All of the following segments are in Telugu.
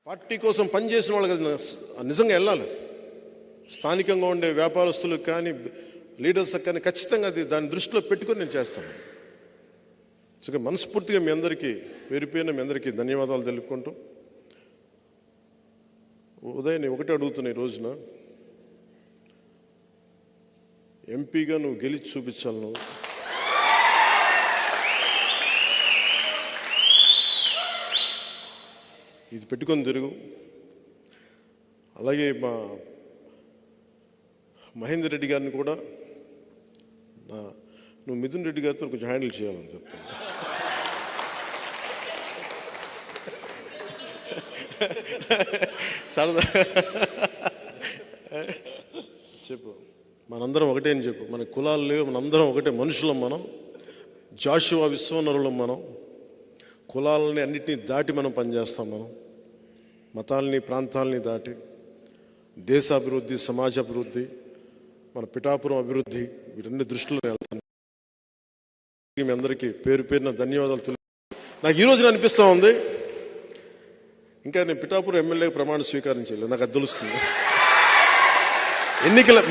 పార్టీ కోసం పనిచేసిన వాళ్ళకి నిజంగా వెళ్ళాలి. స్థానికంగా ఉండే వ్యాపారస్తులకు కానీ లీడర్స్కి కానీ ఖచ్చితంగా అది దాన్ని దృష్టిలో పెట్టుకొని నేను చేస్తాను. సో మనస్ఫూర్తిగా మీ అందరికీ పేరు పేరున మీ అందరికీ ధన్యవాదాలు తెలుపుకుంటూ, ఉదయం ఒకటే అడుగుతున్నా, ఈ రోజున ఎంపీగా నువ్వు గెలిచి చూపించాలి. నువ్వు ఇది పెట్టుకొని తిరుగు. అలాగే మా మహేందర్ రెడ్డి గారిని కూడా నువ్వు మిథున్ రెడ్డి గారితో కొంచెం హ్యాండిల్ చేయాలని చెప్తాను. సరదా చెప్పు, మనందరం ఒకటే అని చెప్పు. మన కులాలు లేవు, మనందరం ఒకటే మనుషులం. మనం జాషువా విశ్వనరులం. మనం కులాలని అన్నిటినీ దాటి మనం పనిచేస్తాం. మనం మతాలని ప్రాంతాలని దాటి దేశ అభివృద్ధి, సమాజ అభివృద్ధి, మన పిఠాపురం అభివృద్ధి, వీటన్ని దృష్టిలో వెళ్తాను. మీ అందరికీ పేరు పేరున ధన్యవాదాలు తెలుపు. నాకు ఈరోజు అనిపిస్తూ ఉంది, ఇంకా నేను పిఠాపురం ఎమ్మెల్యేగా ప్రమాణ స్వీకారం చేయలేదు. నాకు అది తెలుస్తుంది.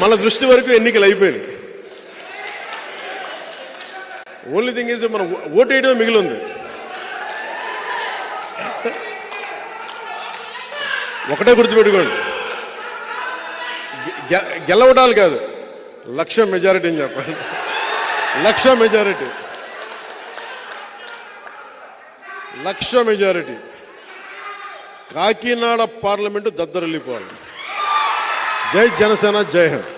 మన దృష్టి వరకు ఎన్నికలు అయిపోయినాయి. ఓన్లీ థింగ్ ఈజ్ మనం ఓటు వేయడమే మిగిలింది. ఒకటే గుర్తుపెట్టుకోండి, గెలవడాలు కాదు, 1,00,000 మెజారిటీ అని చెప్పండి. 1,00,000 మెజారిటీ, 1,00,000 మెజారిటీ. కాకినాడ పార్లమెంటు దద్దరిల్లిపోవాలి. జై జనసేన, జై హింద్.